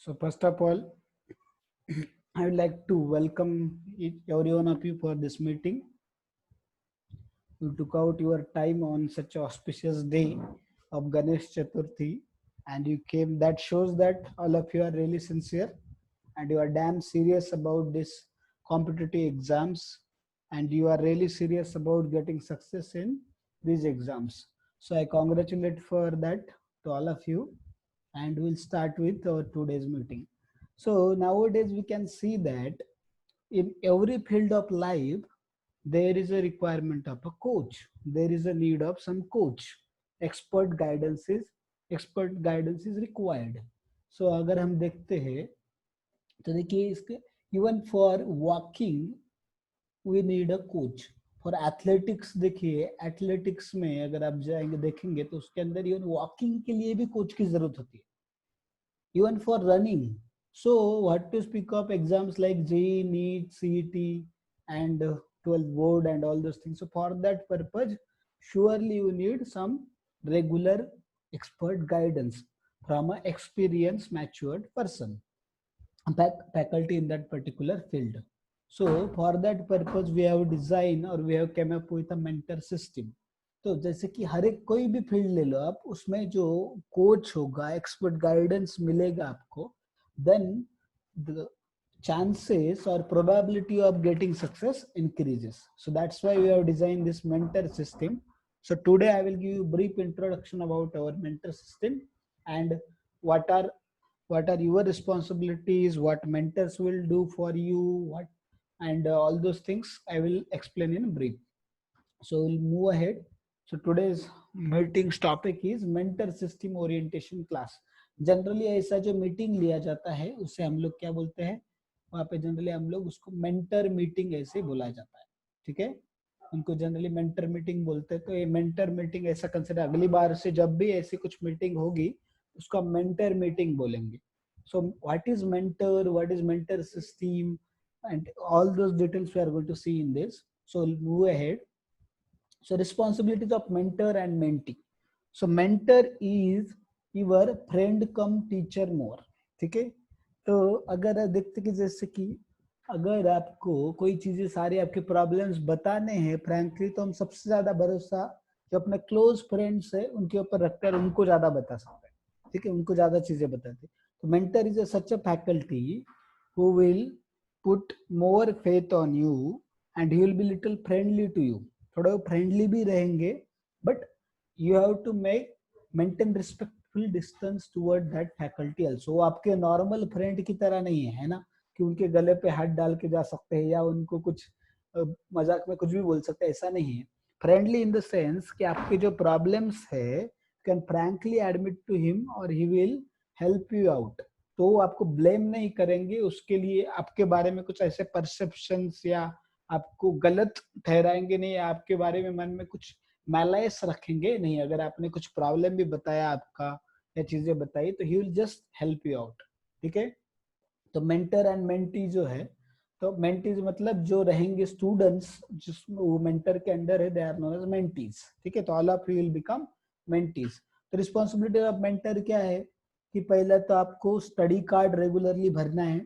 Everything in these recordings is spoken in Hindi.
So first of all, I would like to welcome every one of you for this meeting. You took out your time on such an auspicious day of Ganesh Chaturthi and you came. That shows that all of you are really sincere and you are damn serious about this competitive exams and you are really serious about getting success in these exams. So I congratulate for that to all of you, and we'll start with our today's meeting. So nowadays we can see that in every field of life there is a requirement of a coach. There is a need of some coach. Expert guidance is required. So अगर हम देखते हैं तो देखिए इसके even for walking we need a coach. For athletics देखिए, एथलेटिक्स में अगर आप जाएंगे देखेंगे तो उसके अंदर इवन वॉकिंग के लिए भी कोच की जरूरत होती है. Even for running. So what to speak of exams like JEE, NEET, CET and 12th board and all those things. So for that purpose, surely you need some regular expert guidance from an experienced, matured person, faculty in that particular field. So for that purpose, we have designed or we have come up with a mentor system. तो जैसे कि हर एक कोई भी फील्ड ले लो आप, उसमें जो कोच होगा, एक्सपर्ट गाइडेंस मिलेगा आपको, then the chances or probability of getting success increases. So that's why we have designed this mentor system. So today I will give you a brief introduction about our mentor system and what are your responsibilities, what mentors will do for you, what and all those things I will explain in brief. So we'll move ahead. So today's meeting's topic is mentor system orientation class. Generally ऐसा जो मीटिंग लिया जाता है उसे हम लोग क्या बोलते हैं, वहाँ पे जनरली हम लोग उसको मेंटर मीटिंग ऐसे बोला जाता है. ठीक है, उनको जनरली मेंटर मीटिंग बोलते हैं. तो ये मेंटर मीटिंग ऐसा कंसिडर, अगली बार से जब भी ऐसी कुछ मीटिंग होगी उसका मेंटर मीटिंग बोलेंगे. So what is mentor, what is mentor system and all those details we are going to see in this. So we'll move ahead. So responsibilities of mentor and mentee. So mentor is your friend come teacher more. ठीक है, तो अगर देखते कि जैसे कि अगर आपको कोई चीजें सारी आपके प्रॉब्लम्स बताने हैं फ्रैंकली, तो हम सबसे ज्यादा भरोसा जो अपने क्लोज फ्रेंड्स है उनके ऊपर रखते हैं, उनको ज्यादा बता सकते हैं. ठीक है, उनको ज्यादा चीजें बताते हैं. तो mentor is such a faculty who will put more faith on you and he will be little friendly to you. थोड़ा फ्रेंडली भी रहेंगे, but you have to maintain respectful distance toward that faculty also. वो आपके नॉर्मल फ्रेंड की तरह नहीं है ना, कि उनके गले पे हाथ डाल के जा सकते हैं या उनको कुछ मजाक में कुछ भी बोल सकते हैं, ऐसा नहीं है. फ्रेंडली इन द सेंस कि आपके जो प्रॉब्लम्स है can frankly admit to him और he will help you out. तो आपको ब्लेम नहीं करेंगे उसके लिए, आपके बारे में कुछ ऐसे परसेप्शंस या आपको गलत ठहराएंगे नहीं, आपके बारे में मन में कुछ मैलाइस रखेंगे नहीं. अगर आपने कुछ प्रॉब्लम भी बताया आपका या चीजें बताई तो he will just help you out. ठीक है, तो मेंटर एंड मेंटी जो है, तो मेंटीज मतलब जो रहेंगे स्टूडेंट्स जिसमें वो मेंटर के अंडर है, they are known as mentees. ठीक है, तो all of you will become mentees. तो रिस्पॉन्सिबिलिटी ऑफ मेंटर क्या है कि पहले तो आपको स्टडी कार्ड रेगुलरली भरना है.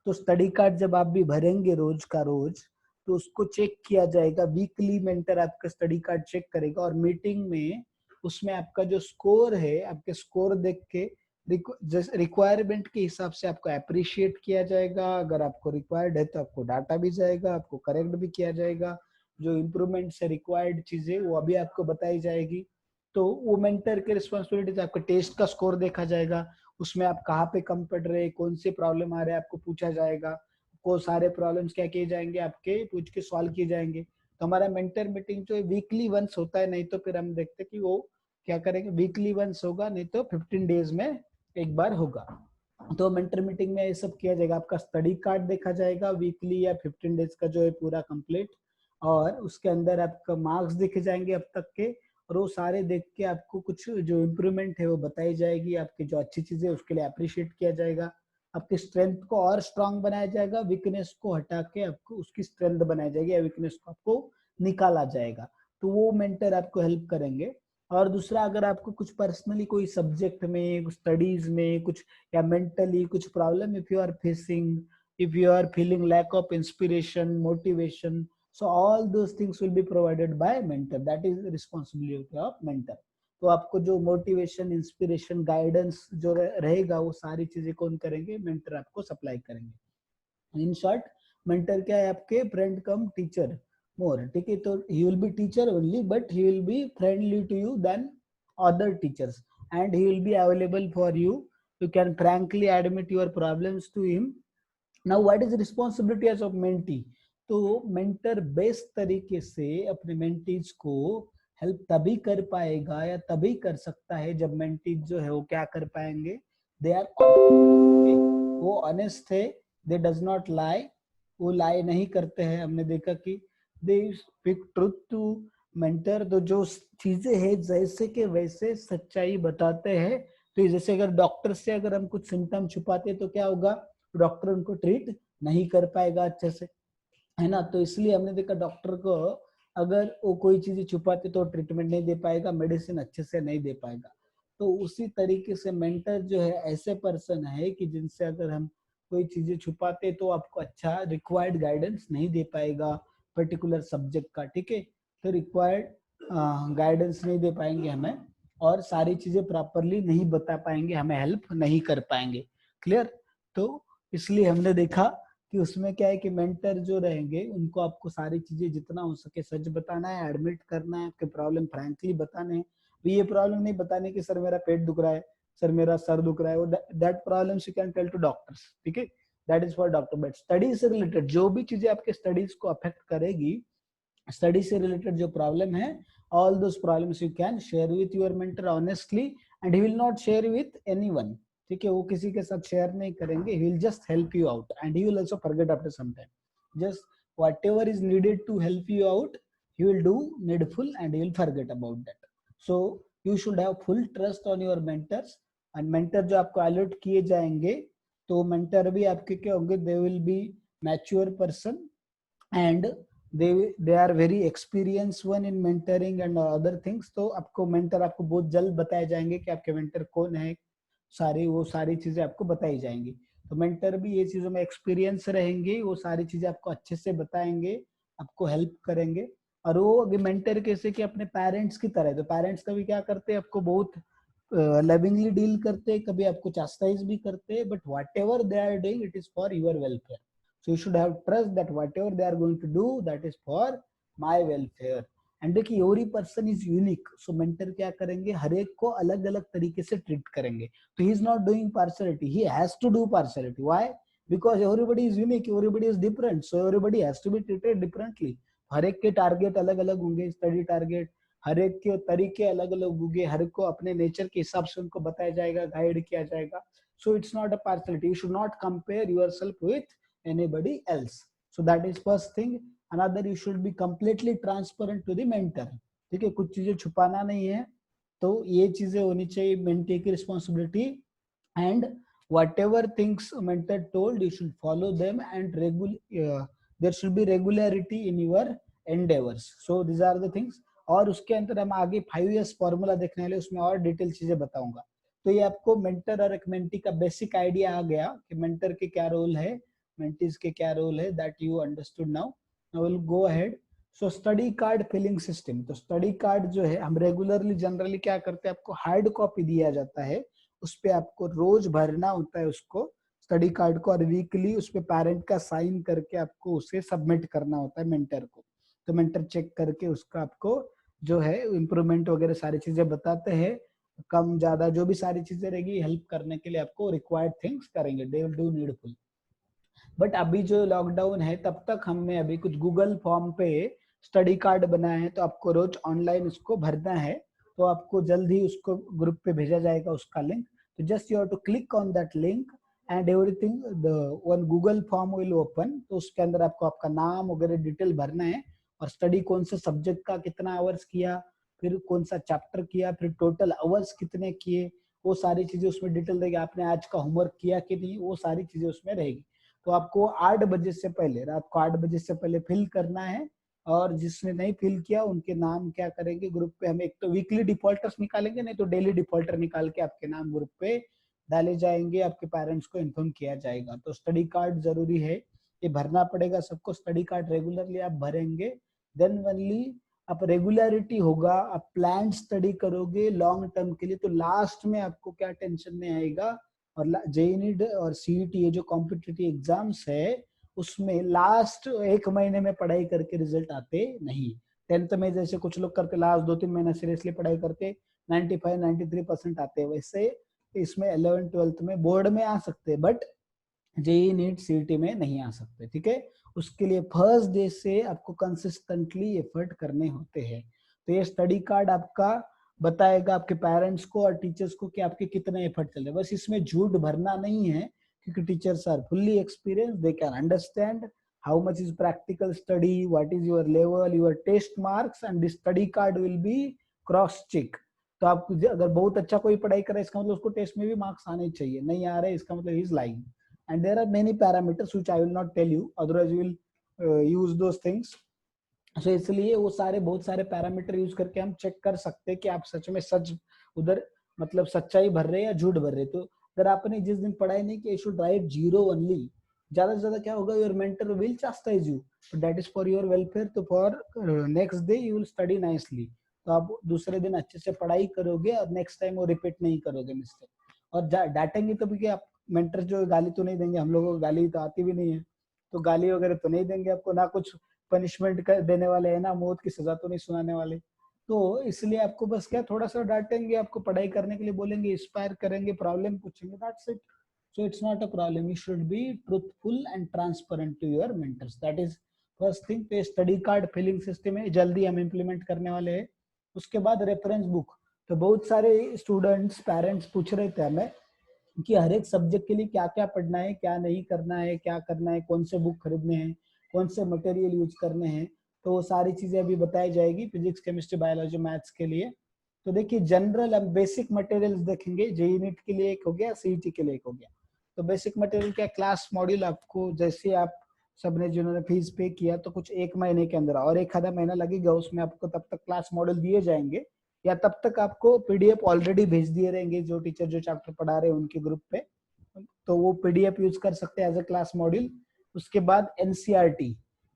तो स्टडी कार्ड जब आप भी भरेंगे रोज का रोज, तो उसको चेक किया जाएगा. वीकली मेंटर आपका स्टडी कार्ड चेक करेगा और मीटिंग में उसमें आपका जो स्कोर है, आपके स्कोर देख के रिक्वायरमेंट के हिसाब से आपको अप्रिशिएट किया जाएगा. अगर आपको रिक्वायर्ड है तो आपको डाटा भी जाएगा, आपको करेक्ट भी किया जाएगा. जो इम्प्रूवमेंट से रिक्वायर्ड चीजें वो अभी आपको बताई जाएगी. तो वो मेंटर के रिस्पॉन्सिबिलिटीज, आपका टेस्ट का स्कोर देखा जाएगा, उसमें आप कहाँ पे कम पड़ रहे, कौन से प्रॉब्लम आ रहे हैं आपको पूछा जाएगा. को सारे प्रॉब्लम्स क्या किए जाएंगे, आपके पूछ के सॉल्व किए जाएंगे. तो हमारा मेंटर मीटिंग जो वीकली वंस होता है, नहीं तो फिर हम देखते कि वो क्या करेंगे, वीकली वंस होगा, नहीं तो 15 डेज में एक बार होगा. तो मेंटर मीटिंग में ये सब किया जाएगा. आपका स्टडी कार्ड देखा जाएगा वीकली या 15 डेज का जो है पूरा कंप्लीट, और उसके अंदर आपका मार्क्स देखे जाएंगे अब तक के, और वो सारे देख के आपको कुछ जो इम्प्रूवमेंट है वो बताई जाएगी. आपकी जो अच्छी चीजें उसके लिए अप्रिशिएट किया जाएगा. आपकी स्ट्रेंथ को और स्ट्रांग बनाया जाएगा, वीकनेस को हटा के आपको उसकी स्ट्रेंथ बनाई जाएगी या वीकनेस को आपको निकाला जाएगा. तो वो मेंटर आपको हेल्प करेंगे. और दूसरा अगर आपको कुछ पर्सनली कोई सब्जेक्ट में, स्टडीज में कुछ या मेंटली कुछ problem if you are facing, if you are feeling lack of inspiration, motivation, so all those things will be provided by mentor. That is responsibility of mentor. तो आपको जो मोटिवेशन, इंस्पिरेशन, गाइडेंस जो रहेगा वो सारी चीजें कौन करेंगे? मेंटर आपको सप्लाई करेंगे। इन शॉर्ट मेंटर क्या है? आपके फ्रेंड कम टीचर मोर, ठीक है। तो he will be teacher only, but he will be friendly to you then other teachers, and he will be available for you. You can frankly admit your problems to him. Now what is the responsibility as of mentee? तो मेंटर बेस्ट तरीके से अपने मेंटीज को हेल्प तभी कर पाएगा या तभी कर सकता है जब मेंटीज जो है वो क्या कर पाएंगे? दे आर, वो ऑनेस्ट है, दे डज नॉट लाई, वो लाई नहीं करते हैं। हमने देखा कि they speak truth to mentor, तो जो चीजें हैं जैसे के वैसे सच्चाई बताते हैं। तो जैसे अगर डॉक्टर से अगर हम कुछ सिम्टम छुपाते तो क्या होगा? डॉक्टर उनको ट्रीट नहीं कर पाएगा अच्छे से, है ना। तो इसलिए हमने देखा डॉक्टर को अगर वो कोई चीजें छुपाते तो ट्रीटमेंट नहीं दे पाएगा, मेडिसिन अच्छे से नहीं दे पाएगा। तो उसी तरीके से मेंटर जो है ऐसे पर्सन है कि जिनसे अगर हम कोई चीजें छुपाते तो आपको अच्छा रिक्वायर्ड गाइडेंस नहीं दे पाएगा पर्टिकुलर सब्जेक्ट का, ठीक है। तो रिक्वायर्ड गाइडेंस नहीं दे पाएंगे हमें, और सारी चीजें प्रॉपरली नहीं बता पाएंगे, हमें हेल्प नहीं कर पाएंगे। क्लियर? तो इसलिए हमने देखा कि उसमें क्या है कि मेंटर जो रहेंगे उनको आपको सारी चीजें जितना हो सके सच बताना है, एडमिट करना है, आपके प्रॉब्लम फ्रैंकली बताने हैं। ये प्रॉब्लम नहीं बताने कि सर मेरा पेट दुख रहा है, सर मेरा सर दुख रहा है, वो that problems you can tell to doctors, ठीक है, that is for doctor. But study से रिलेटेड जो भी चीजें आपके स्टडीज को अफेक्ट करेगी, स्टडी से रिलेटेड जो प्रॉब्लम है, all those problems you can share with your mentor honestly, and he will not share with anyone, ठीक है। वो किसी के साथ शेयर नहीं करेंगे, he will just help you out and he will also forget after some time. Just whatever is needed to help you out, he will do needful and he will forget about that. So you should have full trust on your mentors, and mentor जो आपको अलर्ट किए जाएंगे तो mentor भी आपके क्या होंगे? they will be mature person and they are very experienced one in mentoring and other things. तो आपको मेंटर आपको बहुत जल्द बताए जाएंगे कि आपके मेंटर कौन है, वो सारी चीजें आपको बताई जाएंगी। तो मेंटर भी ये चीजों में एक्सपीरियंस रहेंगे, वो सारी चीजें आपको अच्छे से बताएंगे, आपको हेल्प करेंगे। और वो अगर मेंटर कैसे कि अपने पेरेंट्स की तरह है, तो पेरेंट्स कभी क्या करते हैं? आपको बहुत लविंगली डील करते हैं, कभी आपको चास्टाइज भी करते हैं, but whatever they are doing it is for your welfare. So you should have trust that whatever they are going to do, that is for my welfare. And देखिए every person is unique. So mentor क्या करेंगे? हर एक को अलग अलग तरीके से ट्रीट करेंगे. So he is not doing partiality. He has to do partiality. Why? Because everybody is unique. Everybody is different. So everybody has to be treated differently. हर एक के टारगेट अलग अलग होंगे, स्टडी टारगेट, हर एक के तरीके अलग अलग होंगे, हर एक को अपने नेचर के हिसाब से उनको बताया जाएगा, गाइड किया जाएगा. So it's not a partiality. You should not compare yourself with anybody else. So that is first thing. Another, you should be completely transparent to the mentor. ठीक है, कुछ चीजें छुपाना नहीं है, तो ये चीजें होनी चाहिए मेंटी की responsibility. And whatever things mentor told, you should follow them, and there should be regularity in your endeavors. So these are the things. और उसके अंदर हम आगे 5S फॉर्मूला देखने वाले, उसमें और डिटेल चीजें बताऊंगा. तो ये आपको मेंटर और एक मेंटी का बेसिक आइडिया आ गया कि मेंटर के क्या रोल है, मेंटीज के क्या रोल है, that you understood. Now will go ahead. So study card filling system. तो स्टडी कार्ड जो है हम रेगुलरली जनरली क्या करते हैं? आपको हार्ड कॉपी दिया जाता है, उस पे आपको रोज भरना होता है उसको, स्टडी कार्ड को, और वीकली उस पे पेरेंट का साइन करके आपको उसे सबमिट करना होता है मेंटर को. तो मेंटर चेक करके उसका आपको जो है इम्प्रूवमेंट वगैरह सारी चीजें बताते हैं, कम ज्यादा जो भी सारी चीजें रहेगी हेल्प करने के लिए आपको रिक्वायर्ड थिंग्स करेंगे, they will do needful. But अभी जो लॉकडाउन है तब तक हमने अभी कुछ गूगल फॉर्म पे स्टडी कार्ड बनाए हैं, तो आपको रोज ऑनलाइन उसको भरना है, तो आपको जल्द ही उसको ग्रुप पे भेजा जाएगा उसका लिंक. तो just you have to click on that link and everything, the one Google form will open. तो उसके अंदर आपको आपका नाम वगैरह डिटेल भरना है, और स्टडी कौन से सब्जेक्ट का कितना आवर्स किया, फिर कौन सा चैप्टर किया, फिर टोटल आवर्स कितने किए, वो सारी चीजें उसमें डिटेल रहेगी. आपने आज का होमवर्क किया कि नहीं, वो सारी चीजें उसमें रहेगी. तो आपको 8 बजे से पहले, रात को 8 बजे से पहले फिल करना है, और जिसने नहीं फिल किया उनके नाम क्या करेंगे ग्रुप पे, हम एक तो वीकली डिफॉल्टर्स निकालेंगे, नहीं तो डेली डिफॉल्टर निकाल के आपके नाम ग्रुप पे डाले जाएंगे, आपके पेरेंट्स को इन्फॉर्म किया जाएगा। तो स्टडी कार्ड जरूरी है, ये भरना पड़ेगा सबको, स्टडी कार्ड रेगुलरली आप भरेंगे, देन ओनली आप रेगुलरिटी होगा, आप प्लान स्टडी करोगे लॉन्ग टर्म के लिए, तो लास्ट में आपको क्या टेंशन नहीं आएगा। और जेईई नीट और सीईटी ये जो कॉम्पिटिटिव एग्जाम्स है उसमें लास्ट एक महीने में पढ़ाई करके रिजल्ट आते नहीं। 10th में जैसे कुछ लोग करते लास्ट 2-3 महीना सीरियसली पढ़ाई करते 95-93% आते, वैसे इसमें 11th-12th में बोर्ड में आ सकते, बट जेईई नीट सीईटी में नहीं आ सकते। ठीक है, उसके लिए फर्स्ट डे से आपको कंसिस्टेंटली एफर्ट करने होते हैं। तो ये स्टडी कार्ड आपका बताएगा आपके पेरेंट्स को और टीचर्स को कि आपके कितने एफर्ट चल रहे हैं। बस इसमें झूठ भरना नहीं है, क्योंकि teachers are fully experience, they can understand how much is practical study, what is your level, your test marks, and this study card will be cross check. तो आप अगर बहुत अच्छा कोई पढ़ाई कर रहा है इसका मतलब उसको टेस्ट में भी मार्क्स आने चाहिए, नहीं आ रहे इसका मतलब he is lying. And there are many parameters which I will not tell you, otherwise you will use those things. So इसलिए वो सारे बहुत सारे पैरामीटर यूज करके हम चेक कर सकते हैं कि आप सच में सच उधर मतलब सच्चाई भर रहे हैं या झूठ भर रहे। तो अगर आपने जिस दिन पढ़ाई नहीं की, यू शुड राइट 0 ओनली। ज्यादा से ज्यादा क्या होगा, your mentor will chastise you, but that is for your welfare. तो for next day you will study nicely, तो आप दूसरे दिन अच्छे से पढ़ाई करोगे और नेक्स्ट टाइम वो रिपीट नहीं करोगे मिस्टेक। और डांटेंगे तो भी आप मेंटर जो गाली तो नहीं देंगे, हम लोगों को गाली तो आती भी नहीं है, तो गाली वगैरह तो नहीं देंगे आपको, ना कुछ पनिशमेंट देने वाले हैं, ना मौत की सजा तो नहीं सुनाने वाले। तो इसलिए आपको बस क्या थोड़ा सा डांटेंगे, आपको पढ़ाई करने के लिए बोलेंगे, इंस्पायर करेंगे, प्रॉब्लम पूछेंगे, that's it. So it's not a problem. You should be truthful and transparent to your mentors. That is first thing. पे स्टडी कार्ड फिलिंग सिस्टम है, जल्दी हम इम्प्लीमेंट करने वाले हैं। उसके बाद रेफरेंस बुक, तो बहुत सारे स्टूडेंट्स पेरेंट्स पूछ रहे थे हमें कि हर एक सब्जेक्ट के लिए क्या क्या पढ़ना है, क्या नहीं करना है, क्या करना है, कौन से बुक खरीदने हैं, कौन से मटेरियल यूज करने हैं। तो वो सारी चीजें अभी बताई जाएगी फिजिक्स, केमिस्ट्री, बायोलॉजी, मैथ्स के लिए। तो देखिए जनरल हम बेसिक मटेरियल्स देखेंगे, जेईई नीट के लिए एक हो गया, सीईटी के लिए एक हो गया। तो बेसिक मटेरियल क्या, क्लास मॉड्यूल आपको जैसे आप सबने जिन्होंने फीस पे किया तो कुछ एक महीने के अंदर और एक आधा महीना लगेगा, उसमें आपको तब तक क्लास मॉड्यूल दिए जाएंगे, या तब तक आपको पीडीएफ ऑलरेडी भेज दिए रहेंगे जो टीचर जो चैप्टर पढ़ा रहे हैं उनके ग्रुप पे, तो वो पीडीएफ यूज कर सकते हैं एज ए क्लास मॉड्यूल। उसके बाद एनसीईआरटी,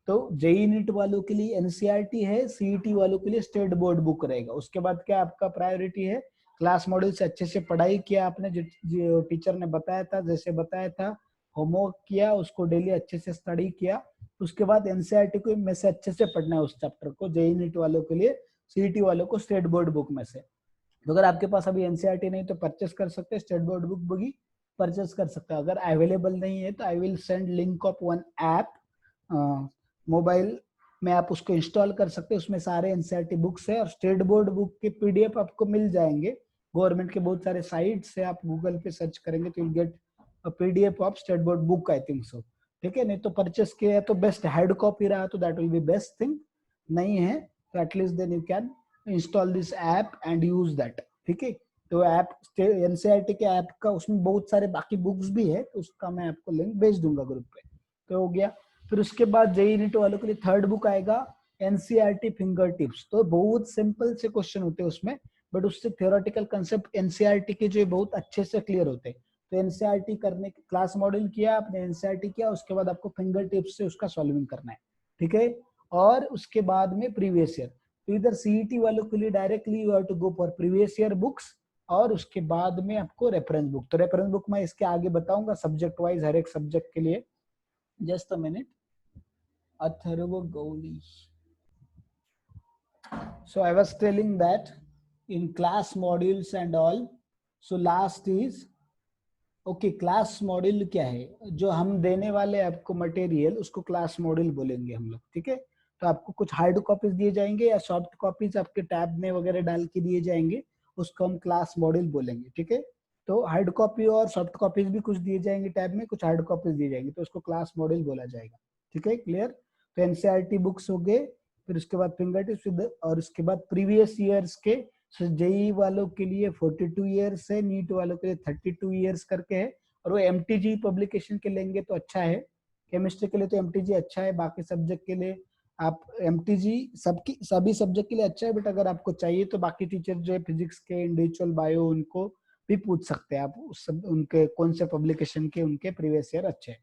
तो जेईई नीट वालों के लिए एनसीईआरटी है, सीईटी वालों के लिए स्टेट बोर्ड बुक रहेगा। उसके बाद क्या आपका प्रायोरिटी है, क्लास मॉड्यूल से अच्छे से पढ़ाई किया आपने, जो टीचर ने बताया था जैसे बताया था, होमवर्क किया, उसको डेली अच्छे से स्टडी किया। उसके बाद एनसीईआरटी को में से अच्छे से पढ़ना है उस चैप्टर को, जेईई नीट वालों के लिए, सीईटी वालों को स्टेट बोर्ड बुक में से। तो अगर आपके पास अभी एनसीईआरटी नहीं तो परचेस कर सकते हैं, स्टेट बोर्ड बुक भी परचेस कर सकते हैं। अगर अवेलेबल नहीं है तो I will send link of one app, mobile में आप उसको इंस्टॉल कर सकते हैं, उसमें सारे एनसीईआरटी बुक्स है और स्टेट बोर्ड बुक के पीडीएफ आपको मिल जाएंगे। गवर्नमेंट के बहुत सारे साइट से आप गूगल पे सर्च करेंगे तो you get a PDF of state board book, I think so. ठीक है, नहीं तो परचेस किया तो बेस्ट, हार्ड कॉपी रहा तो that will be best thing, नहीं है तो at least then you can install this app and use that. ठीक है, तो ऐप एनसीईआरटी के ऐप का उसमें बहुत सारे बाकी बुक्स भी है, तो उसका मैं आपको लिंक भेज दूंगा ग्रुप पे। तो हो गया। फिर उसके बाद जेईई नीट वालों के लिए थर्ड बुक आएगा एनसीईआरटी फिंगर टिप्स। तो बहुत सिंपल से क्वेश्चन होते हैं उसमें, बट उससे थियोरेटिकल कंसेप्ट एनसीईआरटी के जो बहुत अच्छे से क्लियर होते हैं। तो एनसीईआरटी करने के क्लास मॉड्यूल किया आपने, एनसीईआरटी किया, उसके बाद आपको फिंगर टिप्स से उसका सॉल्विंग करना है। ठीक है, और उसके बाद में प्रीवियस ईयर, तो इधर सीईटी वालों के लिए directly you have to go for previous year books, और उसके बाद में आपको रेफरेंस बुक। तो रेफरेंस बुक मैं इसके आगे बताऊंगा सब्जेक्ट वाइज हर एक सब्जेक्ट के लिए। Just a minute, Atharva Gauli. So I was telling that in class modules and all, so last is okay class module क्या है, जो हम देने वाले आपको मटेरियल उसको क्लास मॉड्यूल बोलेंगे हम लोग। ठीक है, तो आपको कुछ हार्ड कॉपीज दिए जाएंगे या सॉफ्ट कॉपीज आपके टैब में वगैरह डाल के दिए जाएंगे, उसको हम क्लास मॉड्यूल बोलेंगे। ठीक है, तो हार्ड कॉपी और सॉफ्ट कॉपीज भी कुछ दिए जाएंगे टैब में, कुछ हार्ड कॉपीज दिए जाएंगे, तो उसको क्लास मॉड्यूल बोला जाएगा। ठीक है, क्लियर। तो एनसीईआरटी बुक्स हो गए, फिर उसके बाद फिंगर टिप्स, और उसके बाद प्रीवियस ईयर्स के। जेईई वालों के लिए 42 ईयर्स है, नीट वालों के लिए 32 ईयर्स करके है, और वो एमटीजी पब्लिकेशन के लेंगे तो अच्छा है। केमिस्ट्री के लिए तो एमटीजी अच्छा है, बाकी सब्जेक्ट के लिए आप MTG सबकी सभी सब्जेक्ट के लिए अच्छा है, बट अगर आपको चाहिए तो बाकी टीचर जो है फिजिक्स के, इंडिविजुअल बायो, उनको भी पूछ सकते हैं आप, सब उनके कौन से पब्लिकेशन के उनके प्रीवियस ईयर अच्छे हैं।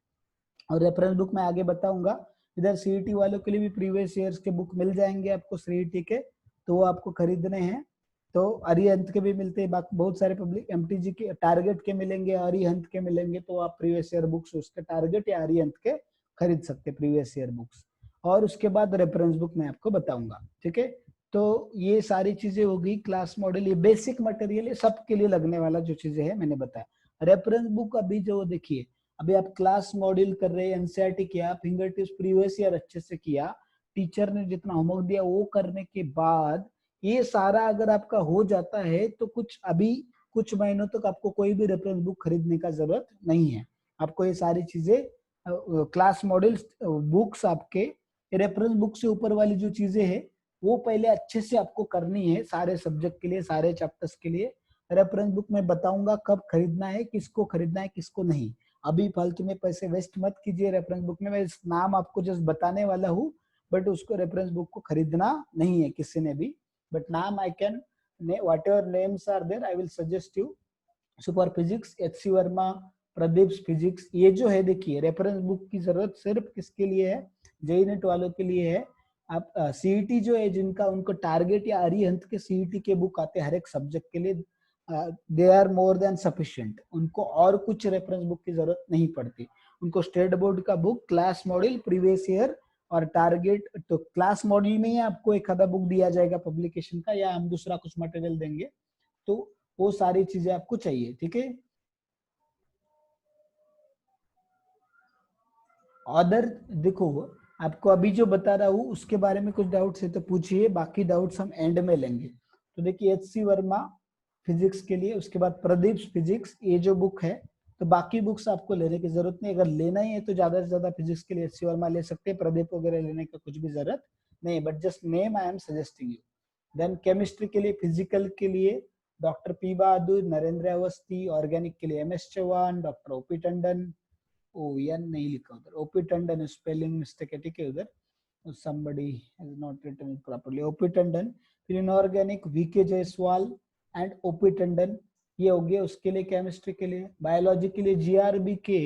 और रेफरेंस बुक मैं आगे बताऊंगा। इधर CET वालों के लिए भी प्रीवियस ईयर्स के बुक मिल जाएंगे आपको CET के, तो वो आपको खरीदने हैं। तो अरिहंत के भी मिलते हैं, बाकी बहुत सारे पब्लिक MTG के टारगेट के मिलेंगे, अरिहंत के मिलेंगे, तो आप प्रीवियस ईयर बुक्स उसके टारगेट या अरिहंत के खरीद सकते हैं प्रीवियस ईयर बुक्स। और उसके बाद रेफरेंस बुक मैं आपको बताऊंगा, ठीक है। तो ये सारी चीजें होगी, क्लास मॉडल, ये बेसिक मटेरियल है, सबके लिए लगने वाला जो चीजें है मैंने बताया। रेफरेंस बुक अभी जो देखिए, अभी आप क्लास मॉड्यूल कर रहे हैं, एनसीईआरटी किया, फिंगर टिप्स प्रीवियस ईयर अच्छे से किया, टीचर ने जितना होमवर्क दिया वो करने के बाद ये सारा अगर आपका हो जाता है तो कुछ अभी कुछ महीनों तक आपको कोई भी रेफरेंस बुक खरीदने का जरूरत नहीं है। आपको ये सारी चीजें क्लास मॉड्यूल्स बुक्स, आपके रेफरेंस बुक से ऊपर वाली जो चीजें है वो पहले अच्छे से आपको करनी है, सारे सब्जेक्ट के लिए, सारे चैप्टर्स के लिए। रेफरेंस बुक मैं बताऊंगा कब खरीदना है, किसको खरीदना है, किसको नहीं। अभी फालतू में पैसे वेस्ट मत कीजिए रेफरेंस बुक में, मैं इस नाम आपको जस्ट बताने वाला हूँ, बट उसको रेफरेंस बुक को खरीदना नहीं है किसी ने भी। बट नाम I can, whatever names are there, I will suggest you. Super physics, HC Verma, Pradeep physics, ये जो है देखिए, रेफरेंस बुक की जरूरत सिर्फ किसके लिए है, JEE नेट वालों के लिए है। आप CET जो है जिनका, उनको टारगेट या अरिहंत के CET के बुक आते हैं हर एक सब्जेक्ट के लिए, they are more than sufficient, उनको और कुछ रेफरेंस बुक की जरूरत नहीं पड़ती। उनको स्टेट बोर्ड का book, class module, previous year और टारगेट, तो क्लास मॉड्यूल में ही आपको एक आधा बुक दिया जाएगा पब्लिकेशन का, या हम दूसरा कुछ मटेरियल देंगे, तो वो सारी चीजें आपको चाहिए, ठीक है। अदर देखो, आपको अभी जो बता रहा हूँ उसके बारे में कुछ डाउट्स है तो पूछिए, बाकी डाउट्स हम एंड में लेंगे। तो देखिए HC वर्मा फिजिक्स के लिए, उसके बाद प्रदीप फिजिक्स, ये जो बुक है, तो बाकी बुक्स आपको लेने की जरूरत नहीं। अगर लेना ही है तो ज्यादा से ज्यादा फिजिक्स के लिए HC वर्मा ले सकते हैं, प्रदीप वगैरह लेने का कुछ भी जरूरत नहीं, but just name I am suggesting you. Then chemistry के लिए, फिजिकल के लिए doctor P Bahadur, Narendra Awasthi, organic के लिए MS Chauhan, doctor OP Tandon, ON नहीं लिखा उधर, OP टंडन, स्पेलिंग मिस्टेक है, ठीक है उधर, somebody has not written it properly, OP Tandon. फिर inorganic VK Jaiswal and OP Tandon, ये हो गया उसके लिए केमिस्ट्री के लिए। बायोलॉजी के लिए GRB के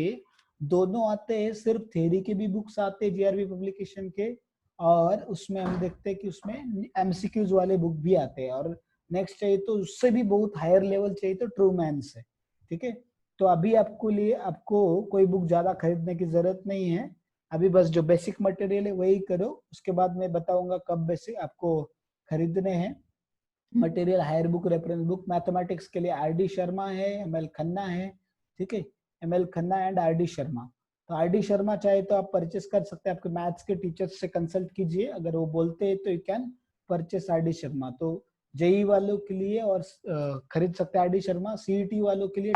दोनों आते हैं, सिर्फ थ्योरी के भी बुक्स आते हैं GRB पब्लिकेशन के, और उसमें हम देखते हैं कि उसमें MCQs वाले बुक भी आते हैं, और नेक्स्ट चाहिए तो उससे भी बहुत हायर लेवल चाहिए तो ट्रूमैन से, ठीक है। तो अभी आपको लिए, आपको कोई बुक ज्यादा खरीदने की जरूरत नहीं है, अभी बस जो बेसिक मटेरियल है वही करो। उसके बाद मैं बताऊंगा कब बेसिक आपको खरीदने हैं material. Higher book, reference book, mathematics के लिए RD शर्मा है, ML खन्ना है, ठीक है, ML Khanna and RD Sharma. तो RD शर्मा चाहे तो आप परचेस कर सकते हैं, आपके मैथ्स के टीचर्स से कंसल्ट कीजिए, अगर वो बोलते हैं तो you can purchase RD Sharma. तो JEE वालों के लिए और खरीद सकते हैं RD शर्मा। CET वालों के लिए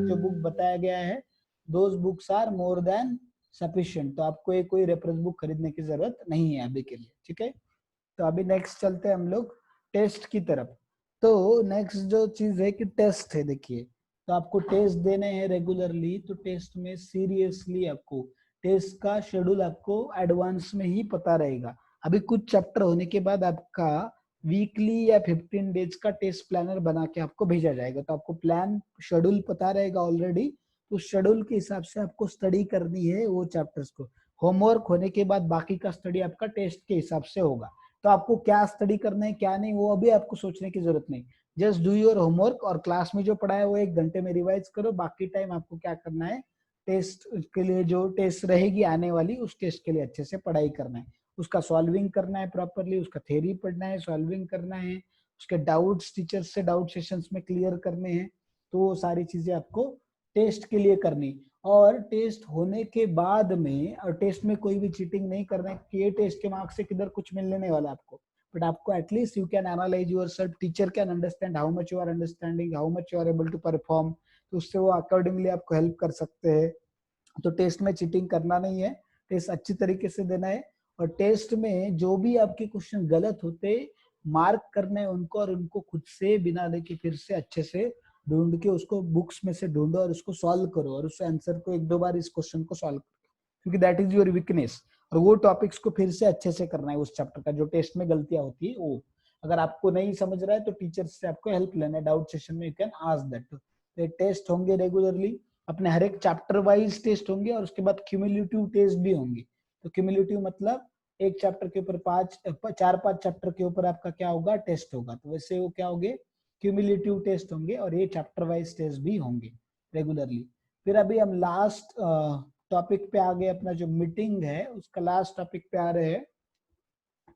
जो बुक बताया गया है, those books are more than sufficient, तो आपको ये कोई रेफरेंस बुक खरीदने की जरूरत नहीं है अभी के लिए, ठीक है। तो अभी नेक्स्ट चलते हैं हम लोग टेस्ट की तरफ। तो नेक्स्ट जो चीज है कि टेस्ट है, देखिए, तो आपको टेस्ट देने हैं रेगुलरली, तो टेस्ट में सीरियसली आपको टेस्ट का शेड्यूल आपको एडवांस में ही पता रहेगा। अभी कुछ चैप्टर होने के बाद आपका वीकली या 15 डेज का टेस्ट प्लानर बना के आपको भेजा जाएगा, तो आपको प्लान शेड्यूल पता रहेगा ऑलरेडी, तो शेड्यूल के हिसाब से आपको स्टडी करनी है वो चैप्टर्स को। होमवर्क होने के बाद बाकी का स्टडी आपका टेस्ट के हिसाब से होगा। तो आपको क्या स्टडी करना है क्या नहीं वो अभी आपको सोचने की जरूरत नहीं, जस्ट डू योर होमवर्क, और क्लास में जो पढ़ा है वो 1 घंटे में रिवाइज करो। बाकी टाइम आपको क्या करना है, टेस्ट के लिए जो टेस्ट रहेगी आने वाली, उस टेस्ट के लिए अच्छे से पढ़ाई करना है, उसका सॉल्विंग करना है प्रॉपरली, उसका थ्योरी पढ़ना है, सॉल्विंग करना है, उसके डाउट्स टीचर से डाउट सेशंस में क्लियर करने हैं। तो वो सारी चीजें आपको टेस्ट के लिए करनी। और टेस्ट होने के बाद में, और टेस्ट में कोई भी चीटिंग नहीं करना है कि ये टेस्ट के मार्क्स से किधर कुछ मिलने नहीं वाला आपको, बट आपको at least you can analyse yourself, teacher can understand how much you are understanding, how much you are able to perform, तो उससे वो अकॉर्डिंगली आपको हेल्प कर सकते हैं। तो टेस्ट में चीटिंग करना नहीं है, टेस्ट अच्छी तरीके से देना है, और टेस्ट में जो भी आपके क्वेश्चन गलत होते मार्क करने उनको, और उनको खुद से बिना देखे फिर से अच्छे से ढूंढ के उसको बुक्स में से ढूंढो और उसको सॉल्व करो, और उस आंसर को 1-2 बार इस क्वेश्चन को सॉल्व करो, क्योंकि दैट इज योर वीकनेस। और वो टॉपिक्स को फिर से अच्छे से करना है, उस चैप्टर का जो टेस्ट में गलतियां होती है वो। अगर आपको नहीं समझ रहा है तो टीचर से आपको हेल्प लेना है, डाउट सेशन में यू कैन आस्क दैट। तो टेस्ट होंगे रेगुलरली, अपने हर एक चैप्टर वाइज टेस्ट होंगे, और उसके बाद क्यूमुलेटिव टेस्ट भी होंगे। तो क्यूमुलेटिव मतलब एक चैप्टर के ऊपर 4-5 चैप्टर के ऊपर आपका क्या होगा, टेस्ट होगा। तो वैसे वो क्या होंगे, क्यूमुलेटिव टेस्ट होंगे, और ये चैप्टर वाइज टेस्ट भी होंगे रेगुलरली। फिर अभी हम लास्ट टॉपिक पे आ गए, अपना जो मीटिंग है उसका लास्ट टॉपिक पे आ रहे हैं।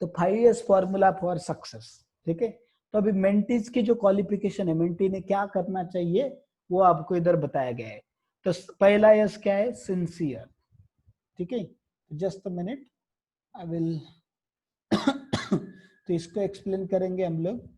तो 5 years फॉर्मूला फॉर सक्सेस, ठीक है। तो अभी मेंटीज की जो क्वालिफिकेशन है, मेंटी ने क्या करना चाहिए वो आपको इधर बताया गया है। तो पहला यस क्या है, सिंसियर, ठीक है। Just a minute, I will तो इसको एक्सप्लेन करेंगे हम लोग।